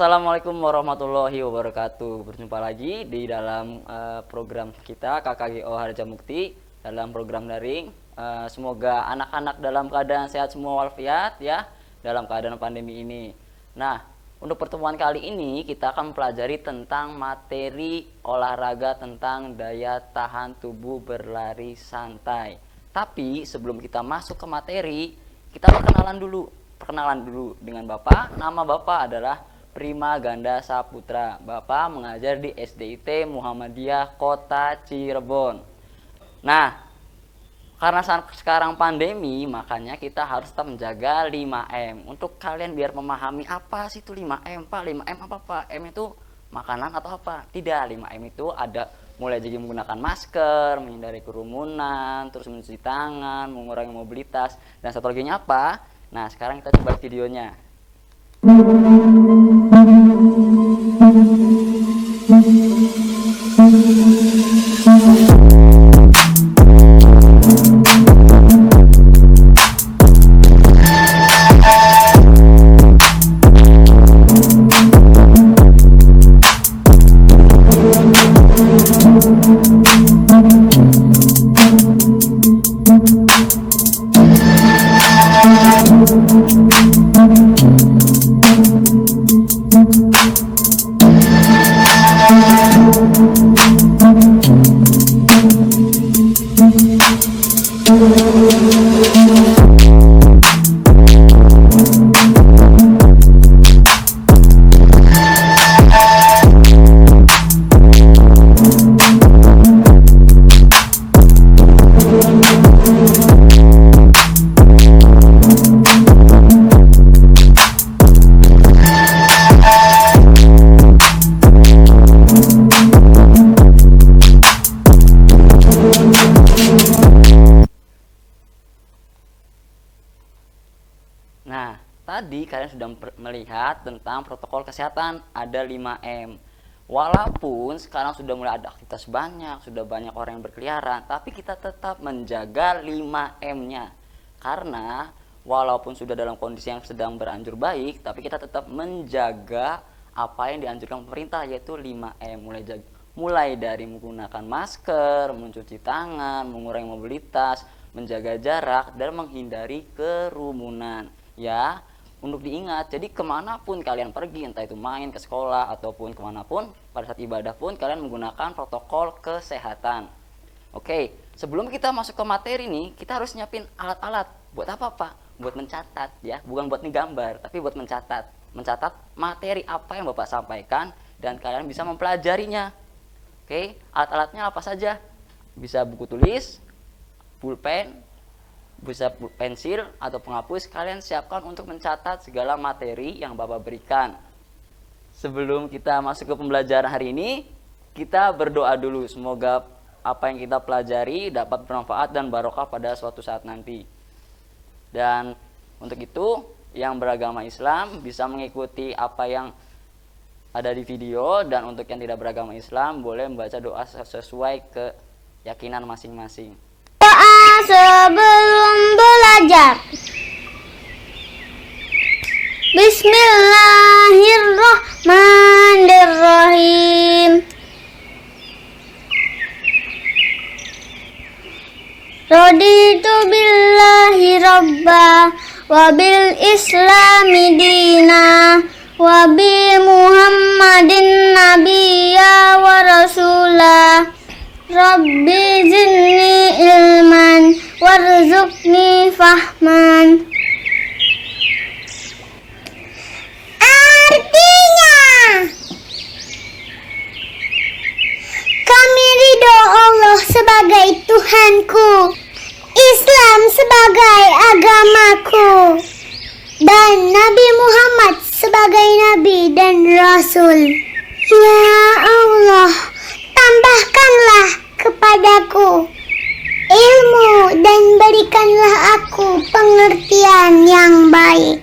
Assalamualaikum warahmatullahi wabarakatuh. Berjumpa lagi di dalam program kita KKGO Harja Mukti dalam program daring. Semoga anak-anak dalam keadaan sehat semua walafiat ya dalam keadaan pandemi ini. Nah, untuk pertemuan kali ini kita akan mempelajari tentang materi olahraga tentang daya tahan tubuh berlari santai. Tapi sebelum kita masuk ke materi, kita perkenalan dulu dengan Bapak. Nama Bapak adalah Prima Ganda Saputra. Bapak mengajar di SDIT Muhammadiyah Kota Cirebon. Nah, karena sekarang pandemi, makanya kita harus tetap menjaga 5M. Untuk kalian biar memahami apa sih itu 5M, Pak? 5M apa, Pak? M itu makanan atau apa? Tidak, 5M itu ada mulai dari menggunakan masker, menghindari kerumunan, terus mencuci tangan, mengurangi mobilitas, dan satu lagi apa? Nah, sekarang kita coba videonya. Nah, tadi kalian sudah melihat tentang protokol kesehatan ada 5M. Walaupun sekarang sudah mulai ada aktivitas banyak, sudah banyak orang yang berkeliaran, tapi kita tetap menjaga 5M-nya. Karena walaupun sudah dalam kondisi yang sedang beranjur baik, tapi kita tetap menjaga apa yang dianjurkan pemerintah, yaitu 5M. Mulai dari menggunakan masker, mencuci tangan, mengurangi mobilitas, menjaga jarak, dan menghindari kerumunan. Ya, untuk diingat, jadi kemanapun kalian pergi, entah itu main ke sekolah ataupun kemanapun, pada saat ibadah pun kalian menggunakan protokol kesehatan. Oke, sebelum kita masuk ke materi nih, kita harus nyiapin alat-alat. Buat apa, Pak? Buat mencatat ya, bukan buat ngegambar, tapi buat mencatat. Mencatat materi apa yang Bapak sampaikan dan kalian bisa mempelajarinya. Oke, alat-alatnya apa saja? Bisa buku tulis, pulpen, bisa pensil atau penghapus. Kalian siapkan untuk mencatat segala materi yang Bapak berikan. Sebelum kita masuk ke pembelajaran hari ini, kita berdoa dulu. Semoga apa yang kita pelajari dapat bermanfaat dan barokah pada suatu saat nanti. Dan untuk itu, yang beragama Islam bisa mengikuti apa yang ada di video, dan untuk yang tidak beragama Islam boleh membaca doa sesuai keyakinan masing-masing. Sebelum belajar, Bismillahirrahmanirrahim. Raditu billahi rabba wa bil islami dina wa bi Muhammadin nabiyya wa rasulah. Rabbi zidni ilman warzuqni fahman. Artinya, kami ridho Allah sebagai Tuhanku, Islam sebagai agamaku, dan Nabi Muhammad sebagai Nabi dan Rasul. Ya Allah, tambahkanlah kepadaku ilmu dan berikanlah aku pengertian yang baik.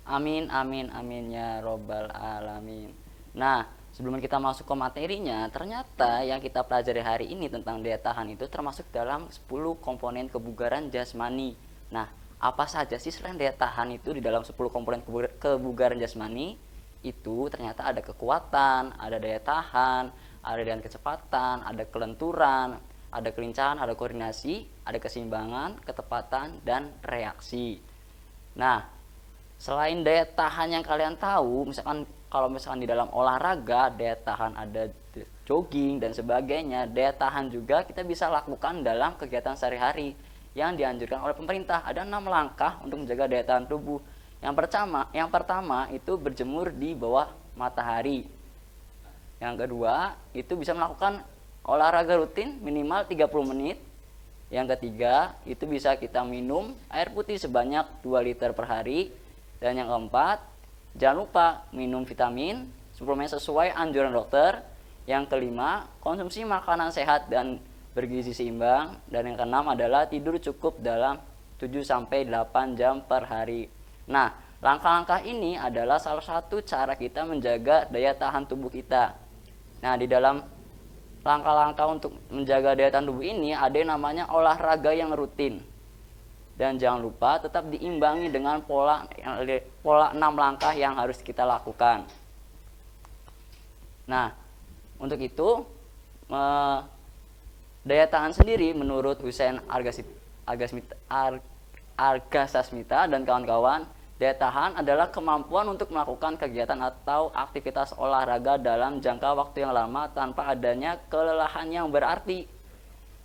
Amin, amin, amin ya robbal alamin. Nah, sebelum kita masuk ke materinya, ternyata yang kita pelajari hari ini tentang daya tahan itu termasuk dalam 10 komponen kebugaran jasmani. Nah, apa saja sih selain daya tahan itu di dalam 10 komponen kebugaran jasmani itu ternyata ada kekuatan, ada daya tahan, ada dengan kecepatan, ada kelenturan, ada kelincahan, ada koordinasi, ada keseimbangan, ketepatan, dan reaksi. Nah, selain daya tahan yang kalian tahu, misalkan kalau misalkan di dalam olahraga daya tahan ada jogging dan sebagainya, daya tahan juga kita bisa lakukan dalam kegiatan sehari-hari yang dianjurkan oleh pemerintah. Ada 6 langkah untuk menjaga daya tahan tubuh. Yang pertama itu berjemur di bawah matahari. Yang kedua itu bisa melakukan olahraga rutin minimal 30 menit. Yang ketiga itu bisa kita minum air putih sebanyak 2 liter per hari. Dan yang keempat, jangan lupa minum vitamin suplemen sesuai anjuran dokter. Yang kelima, konsumsi makanan sehat dan bergizi seimbang. Dan yang keenam adalah tidur cukup dalam 7-8 jam per hari. Nah, langkah-langkah ini adalah salah satu cara kita menjaga daya tahan tubuh kita. Nah, di dalam langkah-langkah untuk menjaga daya tahan tubuh ini ada yang namanya olahraga yang rutin. Dan jangan lupa tetap diimbangi dengan pola 6 langkah yang harus kita lakukan. Nah, untuk itu daya tahan sendiri menurut Hussein Argasasmita dan kawan-kawan, daya tahan adalah kemampuan untuk melakukan kegiatan atau aktivitas olahraga dalam jangka waktu yang lama tanpa adanya kelelahan yang berarti.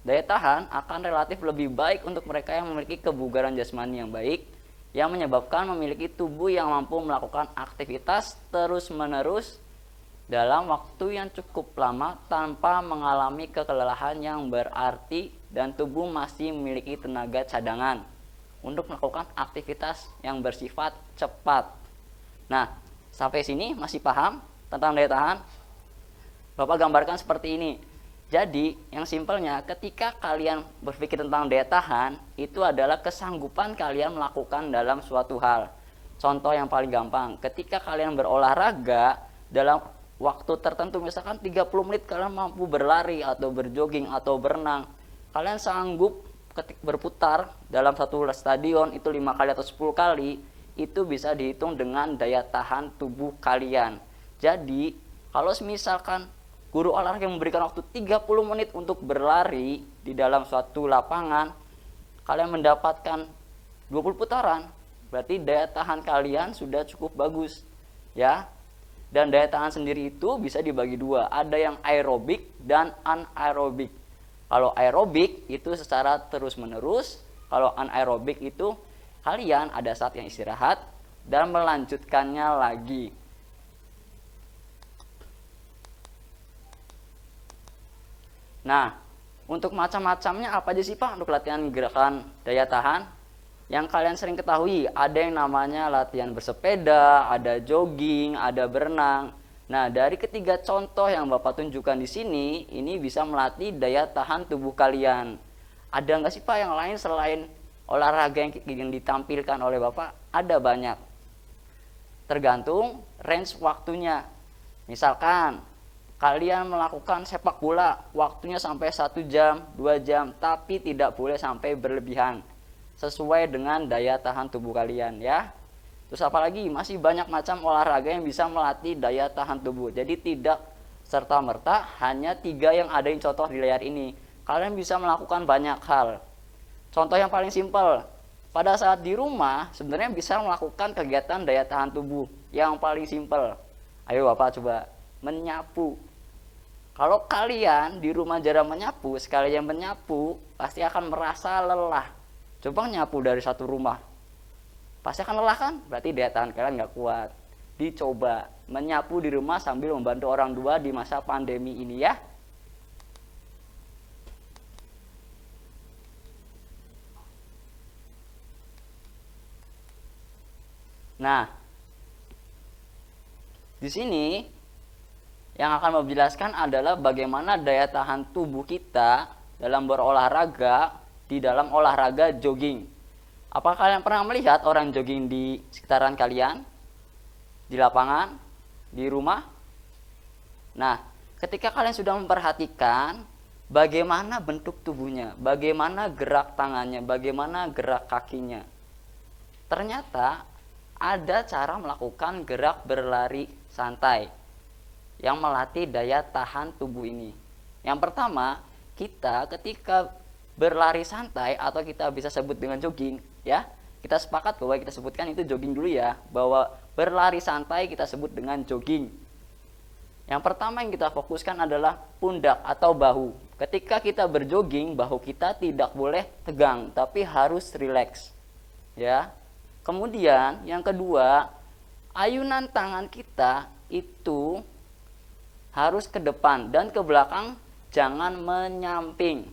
Daya tahan akan relatif lebih baik untuk mereka yang memiliki kebugaran jasmani yang baik, yang menyebabkan memiliki tubuh yang mampu melakukan aktivitas terus-menerus dalam waktu yang cukup lama tanpa mengalami kelelahan yang berarti, dan tubuh masih memiliki tenaga cadangan untuk melakukan aktivitas yang bersifat cepat. Nah, sampai sini masih paham tentang daya tahan? Bapak gambarkan seperti ini. Jadi, yang simpelnya ketika kalian berpikir tentang daya tahan, itu adalah kesanggupan kalian melakukan dalam suatu hal. Contoh yang paling gampang, ketika kalian berolahraga dalam waktu tertentu, misalkan 30 menit kalian mampu berlari atau berjogging atau berenang, kalian sanggup ketika berputar dalam satu stadion itu 5 kali atau 10 kali, itu bisa dihitung dengan daya tahan tubuh kalian. Jadi kalau misalkan guru olahraga memberikan waktu 30 menit untuk berlari di dalam suatu lapangan, kalian mendapatkan 20 putaran, berarti daya tahan kalian sudah cukup bagus ya. Dan daya tahan sendiri itu bisa dibagi dua, ada yang aerobik dan anaerobik. Kalau aerobik itu secara terus menerus, kalau anaerobik itu kalian ada saat yang istirahat dan melanjutkannya lagi. Nah, untuk macam-macamnya apa aja sih Pak untuk latihan gerakan daya tahan? Yang kalian sering ketahui, ada yang namanya latihan bersepeda, ada jogging, ada berenang. Nah, dari ketiga contoh yang Bapak tunjukkan di sini, ini bisa melatih daya tahan tubuh kalian. Ada nggak sih Pak yang lain selain olahraga yang ditampilkan oleh Bapak? Ada banyak. Tergantung range waktunya. Misalkan kalian melakukan sepak bola, waktunya sampai 1 jam, 2 jam, tapi tidak boleh sampai berlebihan, sesuai dengan daya tahan tubuh kalian ya. Terus apalagi masih banyak macam olahraga yang bisa melatih daya tahan tubuh. Jadi tidak serta-merta hanya 3 yang ada yang contoh di layar ini. Kalian bisa melakukan banyak hal. Contoh yang paling simpel, pada saat di rumah sebenarnya bisa melakukan kegiatan daya tahan tubuh yang paling simpel. Ayo Bapak coba menyapu. Kalau kalian di rumah jarang menyapu, sekalian menyapu pasti akan merasa lelah. Coba nyapu dari satu rumah, pasti akan lelah kan? Berarti daya tahan kalian nggak kuat. Dicoba menyapu di rumah sambil membantu orang tua di masa pandemi ini ya. Nah, di sini yang akan menjelaskan adalah bagaimana daya tahan tubuh kita dalam berolahraga di dalam olahraga jogging. Apakah kalian pernah melihat orang jogging di sekitaran kalian? Di lapangan? Di rumah? Nah, ketika kalian sudah memperhatikan bagaimana bentuk tubuhnya, bagaimana gerak tangannya, bagaimana gerak kakinya, ternyata ada cara melakukan gerak berlari santai yang melatih daya tahan tubuh ini. Yang pertama, kita ketika berlari santai atau kita bisa sebut dengan jogging, ya. Kita sepakat bahwa kita sebutkan itu jogging dulu ya, bahwa berlari santai kita sebut dengan jogging. Yang pertama yang kita fokuskan adalah pundak atau bahu. Ketika kita berjogging, bahu kita tidak boleh tegang, tapi harus rileks. Ya. Kemudian yang kedua, ayunan tangan kita itu harus ke depan dan ke belakang, jangan menyamping.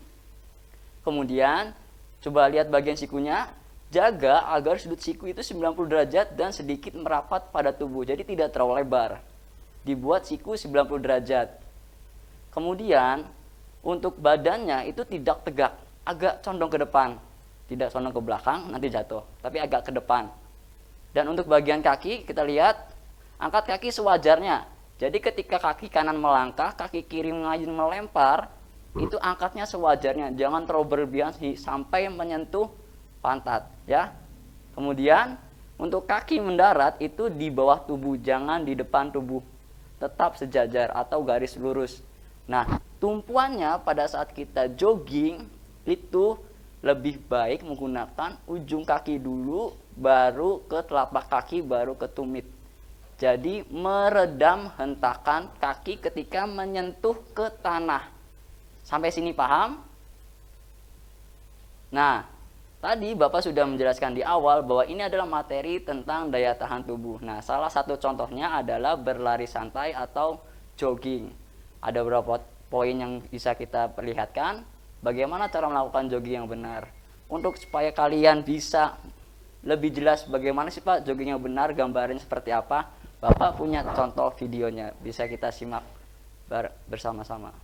Kemudian coba lihat bagian sikunya, jaga agar sudut siku itu 90 derajat dan sedikit merapat pada tubuh, jadi tidak terlalu lebar. Dibuat siku 90 derajat. Kemudian untuk badannya itu tidak tegak, agak condong ke depan, tidak condong ke belakang nanti jatuh, tapi agak ke depan. Dan untuk bagian kaki kita lihat, angkat kaki sewajarnya. Jadi ketika kaki kanan melangkah, kaki kiri mengayun melempar, itu angkatnya sewajarnya, jangan terlalu berlebihan sampai menyentuh pantat, ya. Kemudian untuk kaki mendarat itu di bawah tubuh, jangan di depan tubuh. Tetap sejajar atau garis lurus. Nah, tumpuannya pada saat kita jogging itu lebih baik menggunakan ujung kaki dulu, baru ke telapak kaki, baru ke tumit. Jadi meredam hentakan kaki ketika menyentuh ke tanah. Sampai sini paham? Nah, tadi Bapak sudah menjelaskan di awal bahwa ini adalah materi tentang daya tahan tubuh. Nah, salah satu contohnya adalah berlari santai atau jogging. Ada beberapa poin yang bisa kita perlihatkan. Bagaimana cara melakukan jogging yang benar. Untuk supaya kalian bisa lebih jelas bagaimana sih Pak jogging yang benar, gambarnya seperti apa, Bapak punya contoh videonya, bisa kita simak bersama-sama.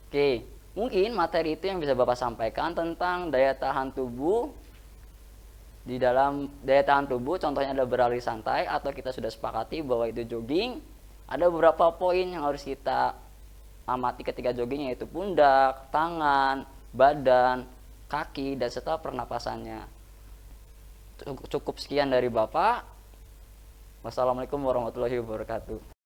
Oke, mungkin materi itu yang bisa Bapak sampaikan tentang daya tahan tubuh. Di dalam daya tahan tubuh contohnya ada berlari santai atau kita sudah sepakati bahwa itu jogging. Ada beberapa poin yang harus kita amati ketika jogging, yaitu pundak, tangan, badan, kaki, dan serta pernapasannya. Cukup sekian dari Bapak. Wassalamualaikum warahmatullahi wabarakatuh.